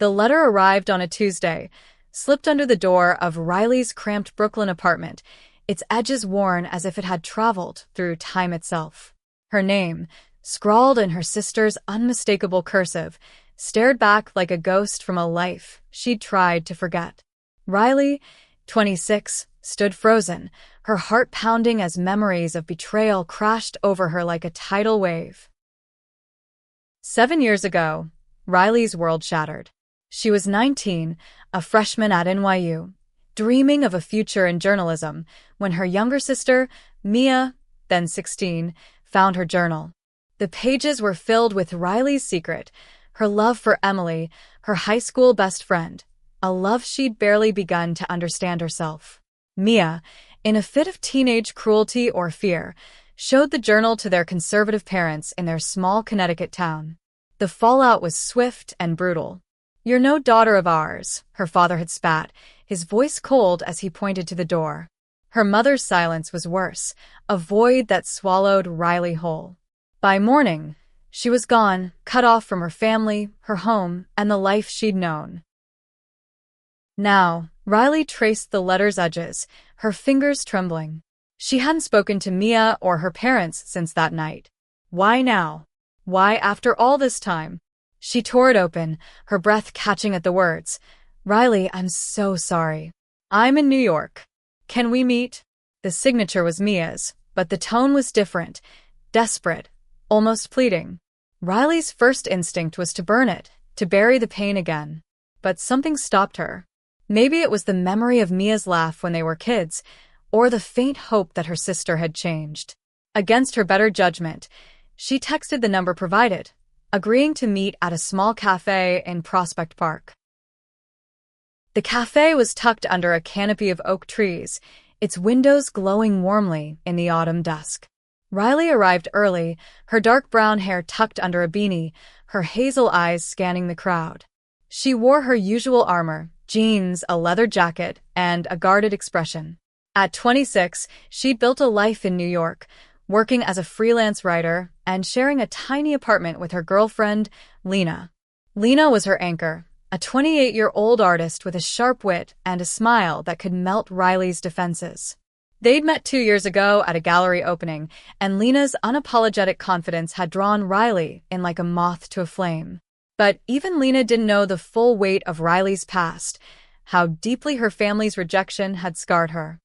The letter arrived on a Tuesday, slipped under the door of Riley's cramped Brooklyn apartment, its edges worn as if it had traveled through time itself. Her name, scrawled in her sister's unmistakable cursive, stared back like a ghost from a life she'd tried to forget. Riley, 26, stood frozen, her heart pounding as memories of betrayal crashed over her like a tidal wave. 7 years ago, Riley's world shattered. She was 19, a freshman at NYU, dreaming of a future in journalism, when her younger sister, Mia, then 16, found her journal. The pages were filled with Riley's secret, her love for Emily, her high school best friend, a love she'd barely begun to understand herself. Mia, in a fit of teenage cruelty or fear, showed the journal to their conservative parents in their small Connecticut town. The fallout was swift and brutal. "You're no daughter of ours," her father had spat, his voice cold as he pointed to the door. Her mother's silence was worse, a void that swallowed Riley whole. By morning, she was gone, cut off from her family, her home, and the life she'd known. Now, Riley traced the letter's edges, her fingers trembling. She hadn't spoken to Mia or her parents since that night. Why now? Why after all this time? She tore it open, her breath catching at the words. "Riley, I'm so sorry. I'm in New York. Can we meet?" The signature was Mia's, but the tone was different, desperate, almost pleading. Riley's first instinct was to burn it, to bury the pain again. But something stopped her. Maybe it was the memory of Mia's laugh when they were kids, or the faint hope that her sister had changed. Against her better judgment, she texted the number provided, agreeing to meet at a small cafe in Prospect Park. The cafe was tucked under a canopy of oak trees, its windows glowing warmly in the autumn dusk. Riley arrived early, her dark brown hair tucked under a beanie, her hazel eyes scanning the crowd. She wore her usual armor, jeans, a leather jacket, and a guarded expression. At 26, she'd built a life in New York, working as a freelance writer and sharing a tiny apartment with her girlfriend, Lena. Lena was her anchor, a 28-year-old artist with a sharp wit and a smile that could melt Riley's defenses. They'd met 2 years ago at a gallery opening, and Lena's unapologetic confidence had drawn Riley in like a moth to a flame. But even Lena didn't know the full weight of Riley's past, how deeply her family's rejection had scarred her.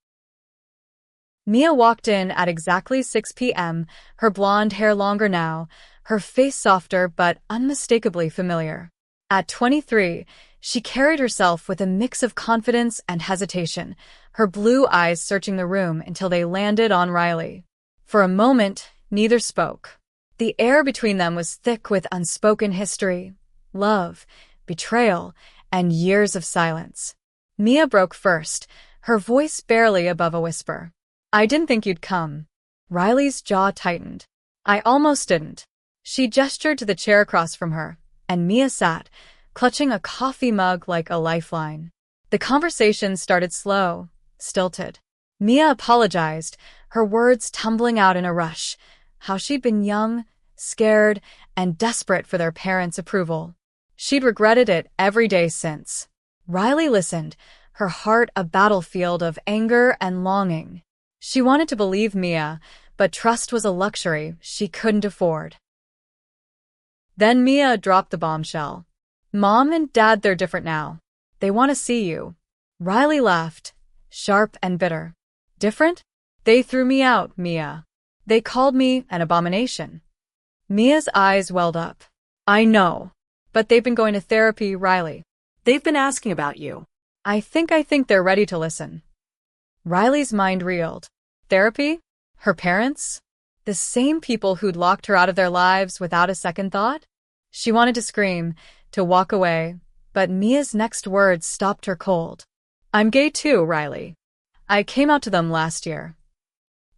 Mia walked in at exactly 6 p.m., her blonde hair longer now, her face softer but unmistakably familiar. At 23, she carried herself with a mix of confidence and hesitation, her blue eyes searching the room until they landed on Riley. For a moment, neither spoke. The air between them was thick with unspoken history, love, betrayal, and years of silence. Mia broke first, her voice barely above a whisper. "I didn't think you'd come." Riley's jaw tightened. "I almost didn't." She gestured to the chair across from her, and Mia sat, clutching a coffee mug like a lifeline. The conversation started slow, stilted. Mia apologized, her words tumbling out in a rush, how she'd been young, scared, and desperate for their parents' approval. She'd regretted it every day since. Riley listened, her heart a battlefield of anger and longing. She wanted to believe Mia, but trust was a luxury she couldn't afford. Then Mia dropped the bombshell. "Mom and Dad, they're different now. They want to see you." Riley laughed, sharp and bitter. "Different? They threw me out, Mia. They called me an abomination." Mia's eyes welled up. "I know. But they've been going to therapy, Riley. They've been asking about you. I think they're ready to listen." Riley's mind reeled. Therapy? Her parents? The same people who'd locked her out of their lives without a second thought? She wanted to scream, to walk away, but Mia's next words stopped her cold. "I'm gay too, Riley. I came out to them last year."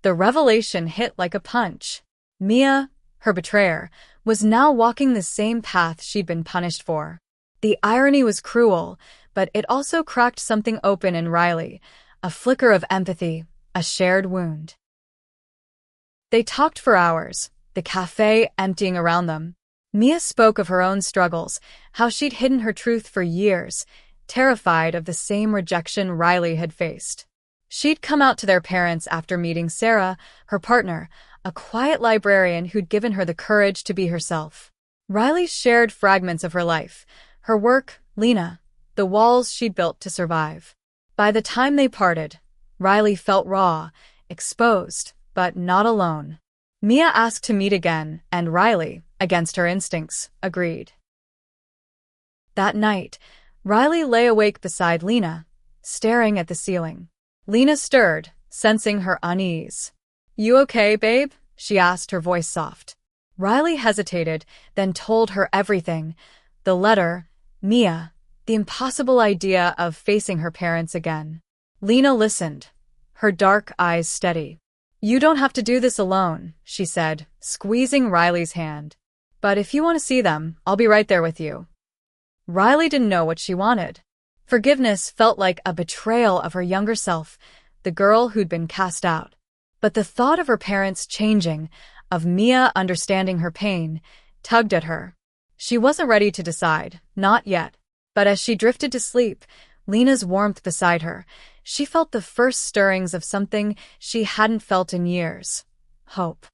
The revelation hit like a punch. Mia, her betrayer, was now walking the same path she'd been punished for. The irony was cruel, but it also cracked something open in Riley, a flicker of empathy, a shared wound. They talked for hours, the cafe emptying around them. Mia spoke of her own struggles, how she'd hidden her truth for years, terrified of the same rejection Riley had faced. She'd come out to their parents after meeting Sarah, her partner, a quiet librarian who'd given her the courage to be herself. Riley shared fragments of her life, her work, Lena, the walls she'd built to survive. By the time they parted, Riley felt raw, exposed, but not alone. Mia asked to meet again, and Riley, against her instincts, agreed. That night, Riley lay awake beside Lena, staring at the ceiling. Lena stirred, sensing her unease. "You okay, babe?" she asked, her voice soft. Riley hesitated, then told her everything. The letter, Mia, the impossible idea of facing her parents again. Lena listened, her dark eyes steady. "You don't have to do this alone," she said, squeezing Riley's hand. "But if you want to see them, I'll be right there with you." Riley didn't know what she wanted. Forgiveness felt like a betrayal of her younger self, the girl who'd been cast out. But the thought of her parents changing, of Mia understanding her pain, tugged at her. She wasn't ready to decide, not yet. But as she drifted to sleep, Lena's warmth beside her, she felt the first stirrings of something she hadn't felt in years: hope.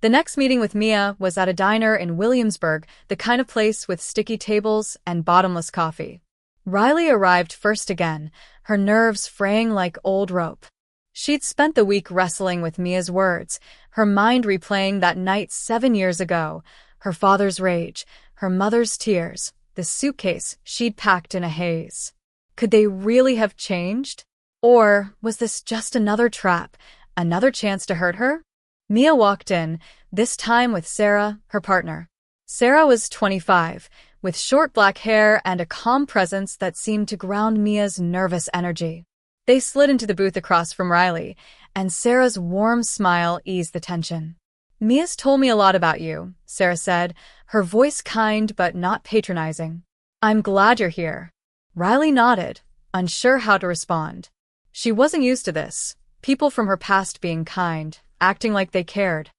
The next meeting with Mia was at a diner in Williamsburg, the kind of place with sticky tables and bottomless coffee. Riley arrived first again, her nerves fraying like old rope. She'd spent the week wrestling with Mia's words, her mind replaying that night 7 years ago, her father's rage, her mother's tears, the suitcase she'd packed in a haze. Could they really have changed? Or was this just another trap, another chance to hurt her? Mia walked in, this time with Sarah, her partner. Sarah was 25, with short black hair and a calm presence that seemed to ground Mia's nervous energy. They slid into the booth across from Riley, and Sarah's warm smile eased the tension. "Mia's told me a lot about you," Sarah said, her voice kind but not patronizing. "I'm glad you're here." Riley nodded, unsure how to respond. She wasn't used to this, people from her past being kind, acting like they cared.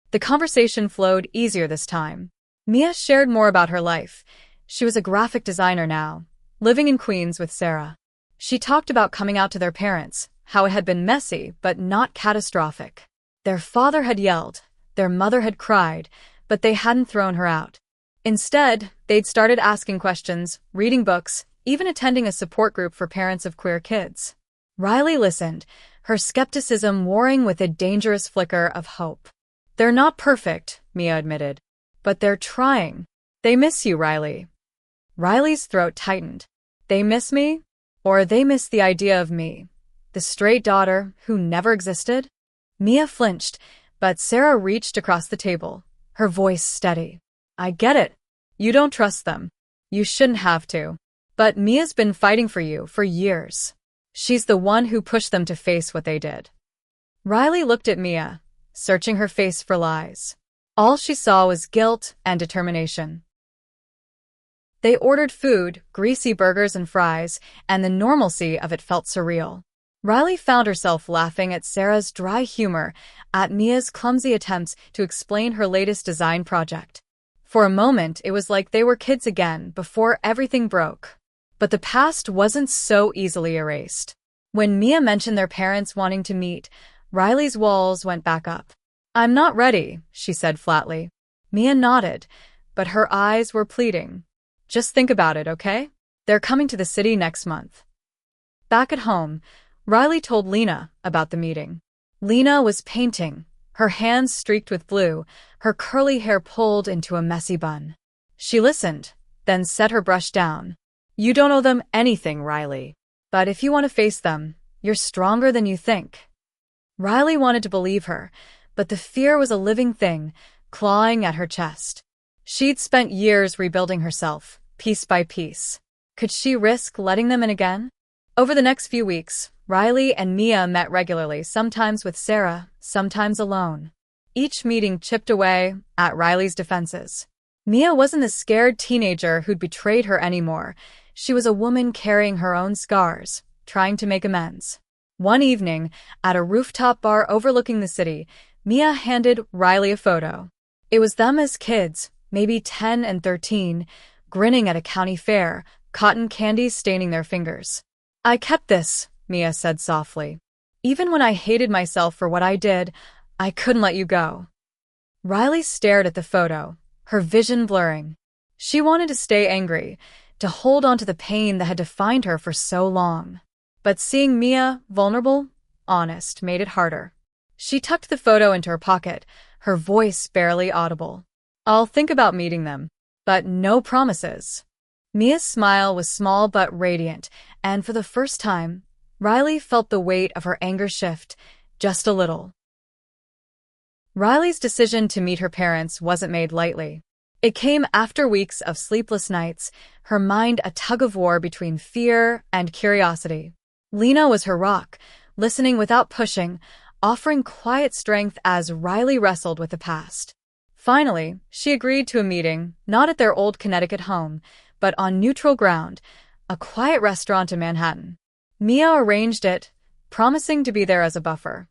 The conversation flowed easier this time. Mia shared more about her life. She was a graphic designer now, living in Queens with Sarah. She talked about coming out to their parents, how it had been messy but not catastrophic. Their father had yelled, their mother had cried, but they hadn't thrown her out. Instead, they'd started asking questions, reading books, even attending a support group for parents of queer kids. Riley listened, her skepticism warring with a dangerous flicker of hope. "They're not perfect," Mia admitted, "but they're trying. They miss you, Riley." Riley's throat tightened. They miss me? Or they miss the idea of me, the stray daughter who never existed? Mia flinched, but Sarah reached across the table, her voice steady. "I get it. You don't trust them. You shouldn't have to. But Mia's been fighting for you for years. She's the one who pushed them to face what they did." Riley looked at Mia, searching her face for lies. All she saw was guilt and determination. They ordered food, greasy burgers and fries, and the normalcy of it felt surreal. Riley found herself laughing at Sarah's dry humor, at Mia's clumsy attempts to explain her latest design project. For a moment, it was like they were kids again before everything broke. But the past wasn't so easily erased. When Mia mentioned their parents wanting to meet, Riley's walls went back up. "I'm not ready," she said flatly. Mia nodded, but her eyes were pleading. "Just think about it, okay? They're coming to the city next month." Back at home, Riley told Lena about the meeting. Lena was painting, her hands streaked with blue, her curly hair pulled into a messy bun. She listened, then set her brush down. "You don't owe them anything, Riley. But if you want to face them, you're stronger than you think." Riley wanted to believe her, but the fear was a living thing, clawing at her chest. She'd spent years rebuilding herself, piece by piece. Could she risk letting them in again? Over the next few weeks, Riley and Mia met regularly, sometimes with Sarah, sometimes alone. Each meeting chipped away at Riley's defenses. Mia wasn't the scared teenager who'd betrayed her anymore. She was a woman carrying her own scars, trying to make amends. One evening, at a rooftop bar overlooking the city, Mia handed Riley a photo. It was them as kids, maybe 10 and 13, grinning at a county fair, cotton candy staining their fingers. "I kept this," Mia said softly. "Even when I hated myself for what I did, I couldn't let you go." Riley stared at the photo, her vision blurring. She wanted to stay angry, to hold on to the pain that had defined her for so long. But seeing Mia, vulnerable, honest, made it harder. She tucked the photo into her pocket, her voice barely audible. "I'll think about meeting them, but no promises." Mia's smile was small but radiant, and for the first time, Riley felt the weight of her anger shift, just a little. Riley's decision to meet her parents wasn't made lightly. It came after weeks of sleepless nights, her mind a tug-of-war between fear and curiosity. Lena was her rock, listening without pushing, offering quiet strength as Riley wrestled with the past. Finally, she agreed to a meeting, not at their old Connecticut home, but on neutral ground, a quiet restaurant in Manhattan. Mia arranged it, promising to be there as a buffer.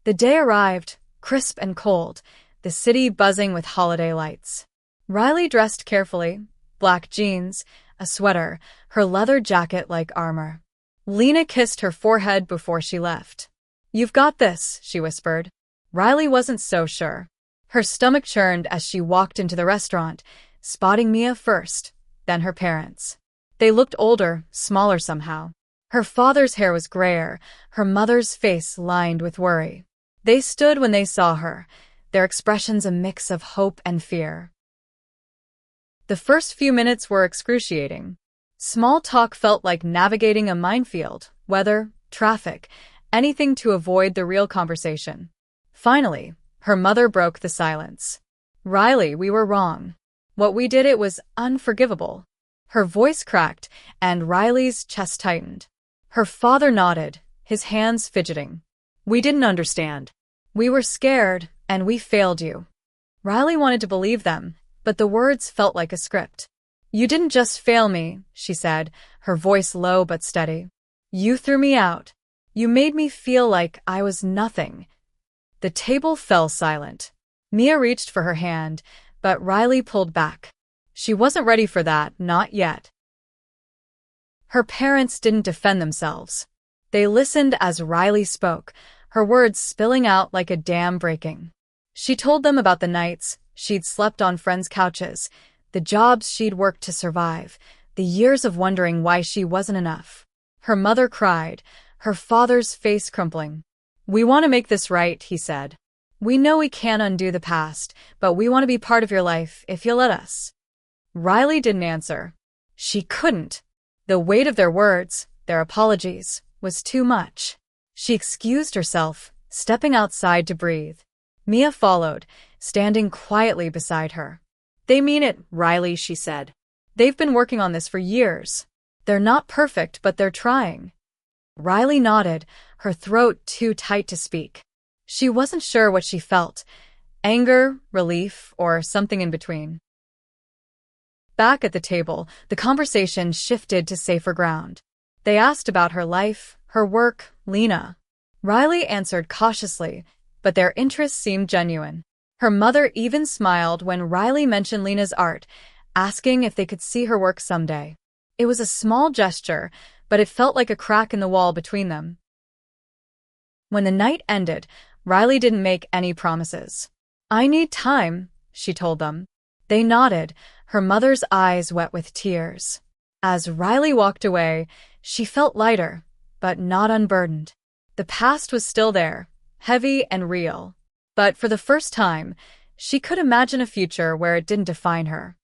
The day arrived, crisp and cold, the city buzzing with holiday lights. Riley dressed carefully, black jeans, a sweater, her leather jacket like armor. Lena kissed her forehead before she left. "You've got this," she whispered. Riley wasn't so sure. Her stomach churned as she walked into the restaurant, spotting Mia first, then her parents. They looked older, smaller somehow. Her father's hair was grayer, her mother's face lined with worry. They stood when they saw her, their expressions a mix of hope and fear. The first few minutes were excruciating. Small talk felt like navigating a minefield, weather, traffic, anything to avoid the real conversation. Finally, her mother broke the silence. "Riley, we were wrong. What we did, it was unforgivable." Her voice cracked, and Riley's chest tightened. Her father nodded, his hands fidgeting. "We didn't understand. We were scared, and we failed you." Riley wanted to believe them, but the words felt like a script. "You didn't just fail me," she said, her voice low but steady. "You threw me out. You made me feel like I was nothing." The table fell silent. Mia reached for her hand, but Riley pulled back. She wasn't ready for that, not yet. Her parents didn't defend themselves. They listened as Riley spoke, her words spilling out like a dam breaking. She told them about the nights she'd slept on friends' couches, the jobs she'd worked to survive, the years of wondering why she wasn't enough. Her mother cried, her father's face crumpling. "We want to make this right," he said. "We know we can't undo the past, but we want to be part of your life if you'll let us." Riley didn't answer. She couldn't. The weight of their words, their apologies, was too much. She excused herself, stepping outside to breathe. Mia followed, standing quietly beside her. "They mean it, Riley," she said. "They've been working on this for years. They're not perfect, but they're trying." Riley nodded, her throat too tight to speak. She wasn't sure what she felt, anger, relief, or something in between. Back at the table, the conversation shifted to safer ground. They asked about her life, her work, Lena. Riley answered cautiously, but their interest seemed genuine. Her mother even smiled when Riley mentioned Lena's art, asking if they could see her work someday. It was a small gesture, but it felt like a crack in the wall between them. When the night ended, Riley didn't make any promises. "I need time," she told them. They nodded, her mother's eyes wet with tears. As Riley walked away, she felt lighter, but not unburdened. The past was still there, heavy and real. But for the first time, she could imagine a future where it didn't define her.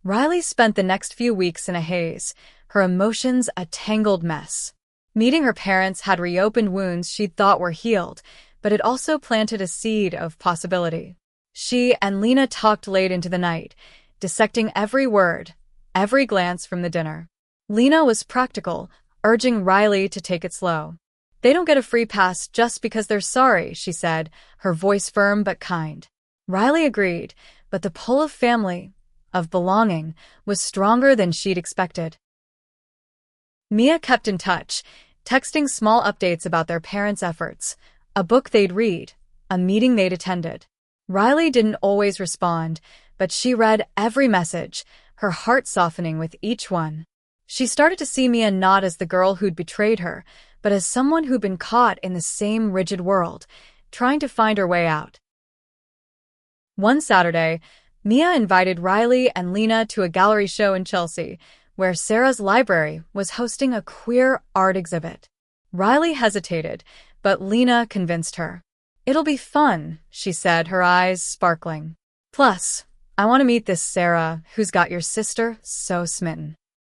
Riley spent the next few weeks in a haze, her emotions a tangled mess. Meeting her parents had reopened wounds she'd thought were healed, but it also planted a seed of possibility. She and Lena talked late into the night, dissecting every word, every glance from the dinner. Lena was practical, urging Riley to take it slow. "They don't get a free pass just because they're sorry," she said, her voice firm but kind. Riley agreed, but the pull of family, of belonging, was stronger than she'd expected. Mia kept in touch, texting small updates about their parents' efforts, a book they'd read, a meeting they'd attended. Riley didn't always respond, but she read every message, her heart softening with each one. She started to see Mia not as the girl who'd betrayed her, but as someone who'd been caught in the same rigid world, trying to find her way out. One Saturday, Mia invited Riley and Lena to a gallery show in Chelsea, where Sarah's library was hosting a queer art exhibit. Riley hesitated, but Lena convinced her. "It'll be fun," she said, her eyes sparkling. "Plus, I want to meet this Sarah who's got your sister so smitten."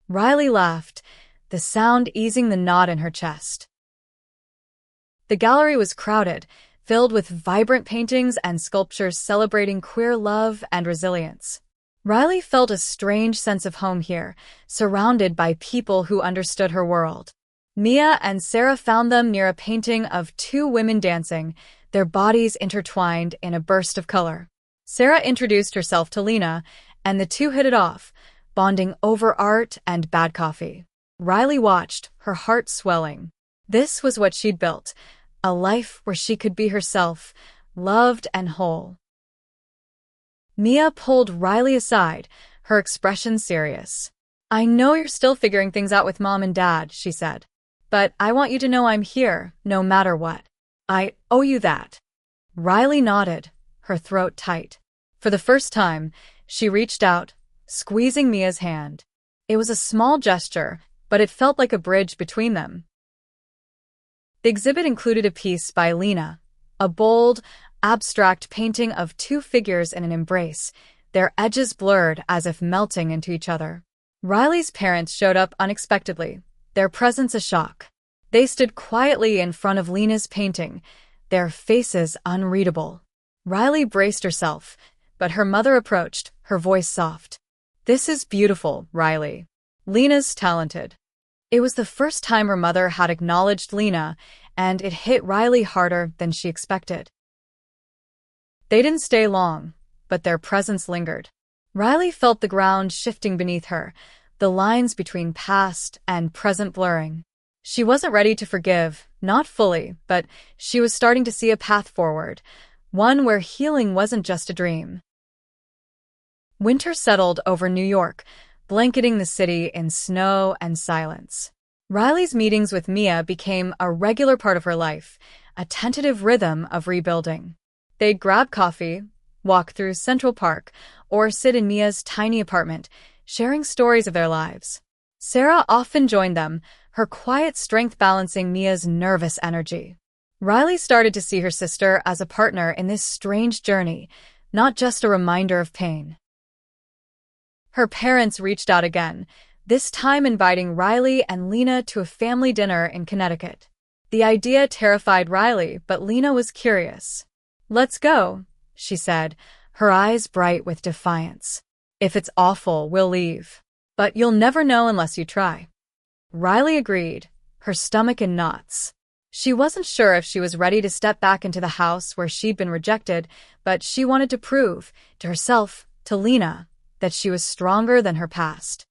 Riley laughed, the sound easing the knot in her chest. The gallery was crowded, filled with vibrant paintings and sculptures celebrating queer love and resilience. Riley felt a strange sense of home here, surrounded by people who understood her world. Mia and Sarah found them near a painting of two women dancing, their bodies intertwined in a burst of color. Sarah introduced herself to Lena, and the two hit it off, bonding over art and bad coffee. Riley watched, her heart swelling. This was what she'd built, a life where she could be herself, loved and whole. Mia pulled Riley aside, her expression serious. "I know you're still figuring things out with Mom and Dad," she said. "But I want you to know I'm here, no matter what. I owe you that." Riley nodded, her throat tight. For the first time, she reached out, squeezing Mia's hand. It was a small gesture, but it felt like a bridge between them. The exhibit included a piece by Lena, a bold, abstract painting of two figures in an embrace, their edges blurred as if melting into each other. Riley's parents showed up unexpectedly, their presence a shock. They stood quietly in front of Lena's painting, their faces unreadable. Riley braced herself, but her mother approached, her voice soft. "This is beautiful, Riley. Lena's talented." It was the first time her mother had acknowledged Lena, and it hit Riley harder than she expected. They didn't stay long, but their presence lingered. Riley felt the ground shifting beneath her, the lines between past and present blurring. She wasn't ready to forgive, not fully, but she was starting to see a path forward, one where healing wasn't just a dream. Winter settled over New York, blanketing the city in snow and silence. Riley's meetings with Mia became a regular part of her life, a tentative rhythm of rebuilding. They'd grab coffee, walk through Central Park, or sit in Mia's tiny apartment, sharing stories of their lives. Sarah often joined them, her quiet strength balancing Mia's nervous energy. Riley started to see her sister as a partner in this strange journey, not just a reminder of pain. Her parents reached out again, this time inviting Riley and Lena to a family dinner in Connecticut. The idea terrified Riley, but Lena was curious. "Let's go," she said, her eyes bright with defiance. "If it's awful, we'll leave. But you'll never know unless you try." Riley agreed, her stomach in knots. She wasn't sure if she was ready to step back into the house where she'd been rejected, but she wanted to prove, to herself, to Lena, that she was stronger than her past.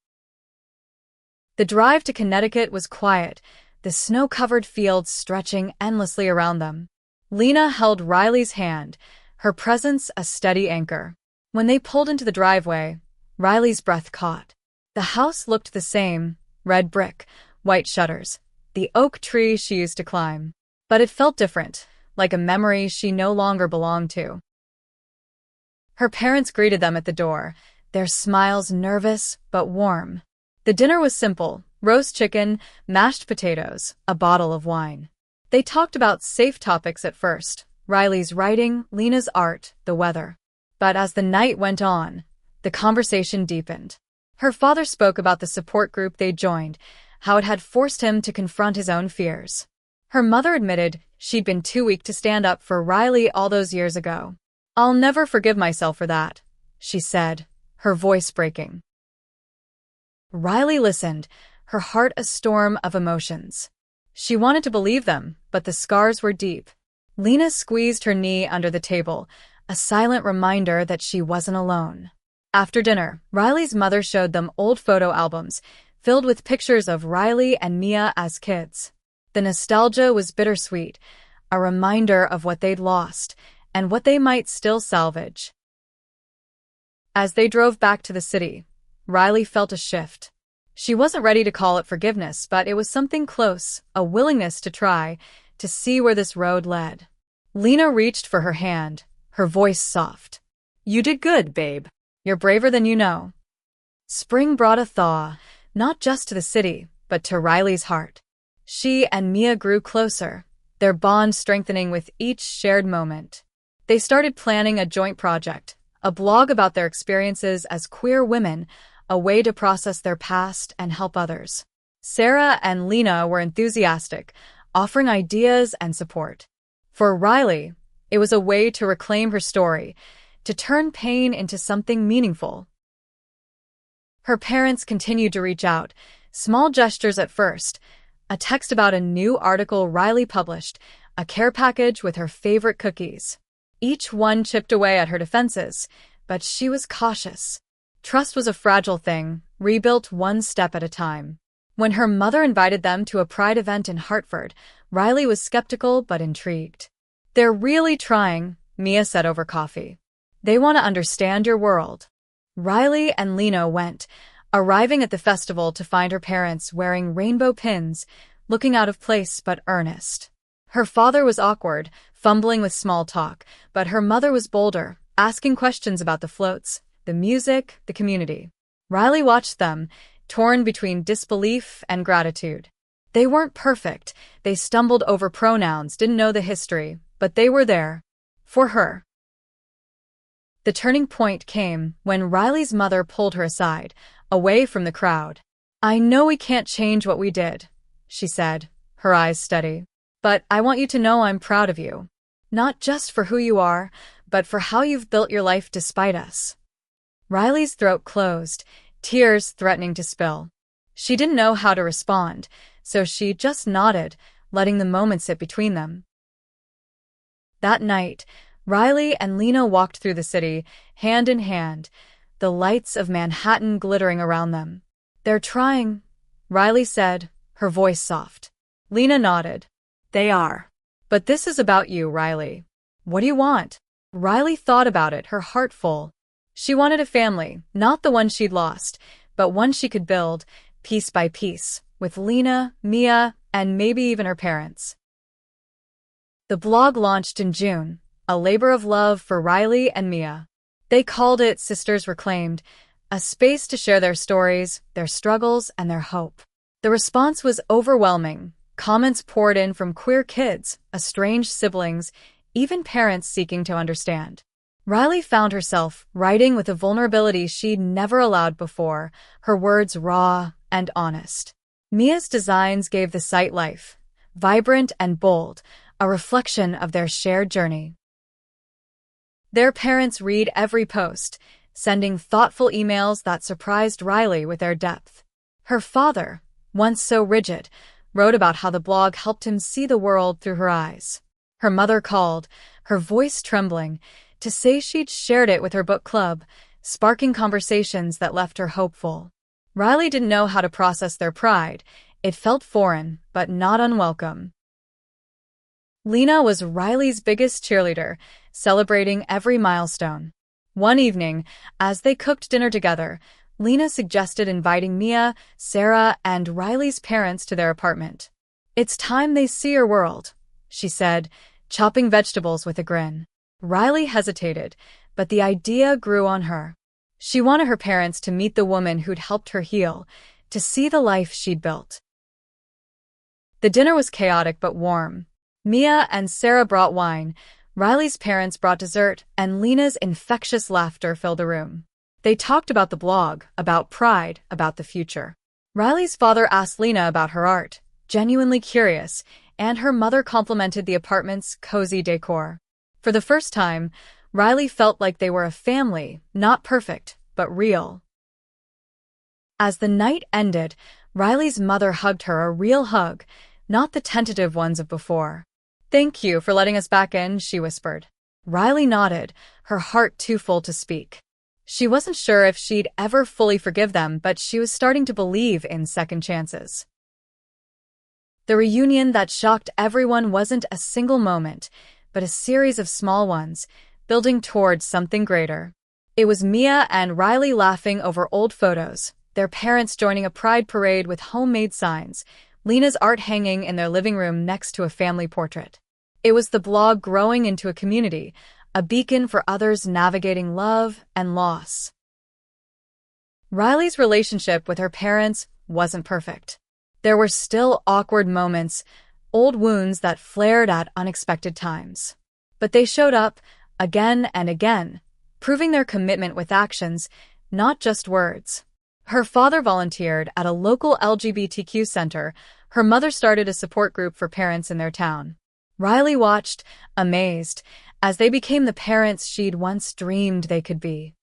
The drive to Connecticut was quiet, the snow-covered fields stretching endlessly around them. Lena held Riley's hand, her presence a steady anchor. When they pulled into the driveway, Riley's breath caught. The house looked the same, red brick, white shutters, the oak tree she used to climb. But it felt different, like a memory she no longer belonged to. Her parents greeted them at the door, their smiles nervous but warm. The dinner was simple: roast chicken, mashed potatoes, a bottle of wine. They talked about safe topics at first, Riley's writing, Lena's art, the weather. But as the night went on, the conversation deepened. Her father spoke about the support group they'd joined, how it had forced him to confront his own fears. Her mother admitted she'd been too weak to stand up for Riley all those years ago. "I'll never forgive myself for that," she said, her voice breaking. Riley listened, her heart a storm of emotions. She wanted to believe them, but the scars were deep. Lena squeezed her knee under the table, a silent reminder that she wasn't alone. After dinner, Riley's mother showed them old photo albums, filled with pictures of Riley and Mia as kids. The nostalgia was bittersweet, a reminder of what they'd lost and what they might still salvage. As they drove back to the city, Riley felt a shift. She wasn't ready to call it forgiveness, but it was something close, a willingness to try, to see where this road led. Lena reached for her hand, her voice soft. "You did good, babe. You're braver than you know." Spring brought a thaw, not just to the city, but to Riley's heart. She and Mia grew closer, their bond strengthening with each shared moment. They started planning a joint project, a blog about their experiences as queer women, a way to process their past and help others. Sarah and Lena were enthusiastic, offering ideas and support. For Riley, it was a way to reclaim her story, to turn pain into something meaningful. Her parents continued to reach out, small gestures at first, a text about a new article Riley published, a care package with her favorite cookies. Each one chipped away at her defenses, but she was cautious. Trust was a fragile thing, rebuilt one step at a time. When her mother invited them to a Pride event in Hartford, Riley was skeptical but intrigued. "They're really trying," Mia said over coffee. "They want to understand your world." Riley and Lena went, arriving at the festival to find her parents wearing rainbow pins, looking out of place but earnest. Her father was awkward, fumbling with small talk, but her mother was bolder, asking questions about the floats, the music, the community. Riley watched them, torn between disbelief and gratitude. They weren't perfect, they stumbled over pronouns, didn't know the history, but they were there. For her. The turning point came when Riley's mother pulled her aside, away from the crowd. "I know we can't change what we did," she said, her eyes steady. "But I want you to know I'm proud of you. Not just for who you are, but for how you've built your life despite us." Riley's throat closed, tears threatening to spill. She didn't know how to respond, so she just nodded, letting the moment sit between them. That night, Riley and Lena walked through the city, hand in hand, the lights of Manhattan glittering around them. "They're trying," Riley said, her voice soft. Lena nodded. "They are. But this is about you, Riley. What do you want?" Riley thought about it, her heart full. She wanted a family, not the one she'd lost, but one she could build, piece by piece, with Lena, Mia, and maybe even her parents. The blog launched in June, a labor of love for Riley and Mia. They called it Sisters Reclaimed, a space to share their stories, their struggles, and their hope. The response was overwhelming. Comments poured in from queer kids, estranged siblings, even parents seeking to understand. Riley found herself writing with a vulnerability she'd never allowed before, her words raw and honest. Mia's designs gave the site life, vibrant and bold, a reflection of their shared journey. Their parents read every post, sending thoughtful emails that surprised Riley with their depth. Her father, once so rigid, wrote about how the blog helped him see the world through her eyes. Her mother called, her voice trembling, to say she'd shared it with her book club, sparking conversations that left her hopeful. Riley didn't know how to process their pride. It felt foreign, but not unwelcome. Lena was Riley's biggest cheerleader, celebrating every milestone. One evening, as they cooked dinner together, Lena suggested inviting Mia, Sarah, and Riley's parents to their apartment. "It's time they see your world," she said, chopping vegetables with a grin. Riley hesitated, but the idea grew on her. She wanted her parents to meet the woman who'd helped her heal, to see the life she'd built. The dinner was chaotic but warm. Mia and Sarah brought wine, Riley's parents brought dessert, and Lena's infectious laughter filled the room. They talked about the blog, about pride, about the future. Riley's father asked Lena about her art, genuinely curious, and her mother complimented the apartment's cozy decor. For the first time, Riley felt like they were a family, not perfect, but real. As the night ended, Riley's mother hugged her, a real hug, not the tentative ones of before. "Thank you for letting us back in," she whispered. Riley nodded, her heart too full to speak. She wasn't sure if she'd ever fully forgive them, but she was starting to believe in second chances. The reunion that shocked everyone wasn't a single moment, but a series of small ones, building towards something greater. It was Mia and Riley laughing over old photos, their parents joining a pride parade with homemade signs, Lena's art hanging in their living room next to a family portrait. It was the blog growing into a community, a beacon for others navigating love and loss. Riley's relationship with her parents wasn't perfect. There were still awkward moments, old wounds that flared at unexpected times. But they showed up, again and again, proving their commitment with actions, not just words. Her father volunteered at a local LGBTQ center. Her mother started a support group for parents in their town. Riley watched, amazed, as they became the parents she'd once dreamed they could be.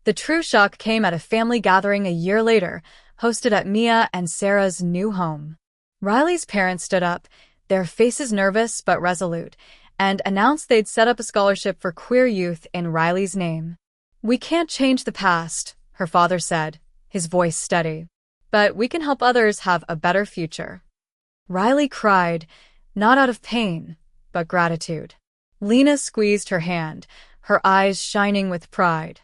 The true shock came at a family gathering a year later, hosted at Mia and Sarah's new home. Riley's parents stood up, their faces nervous but resolute, and announced they'd set up a scholarship for queer youth in Riley's name. "We can't change the past," her father said, his voice steady, "but we can help others have a better future." Riley cried, not out of pain, but gratitude. Lena squeezed her hand, her eyes shining with pride.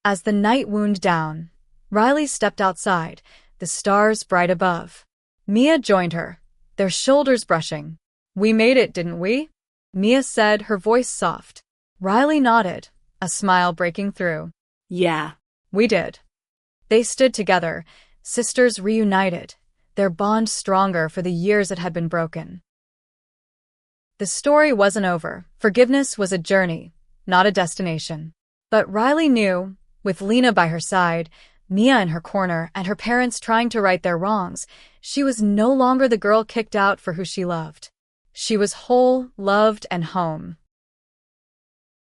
As the night wound down, Riley stepped outside, the stars bright above. Mia joined her, their shoulders brushing. "We made it, didn't we?" Mia said, her voice soft. Riley nodded, a smile breaking through. "Yeah, we did." They stood together, sisters reunited, their bond stronger for the years it had been broken. The story wasn't over. Forgiveness was a journey, not a destination. But Riley knew, with Lena by her side, Mia in her corner, and her parents trying to right their wrongs, she was no longer the girl kicked out for who she loved. She was whole, loved, and home.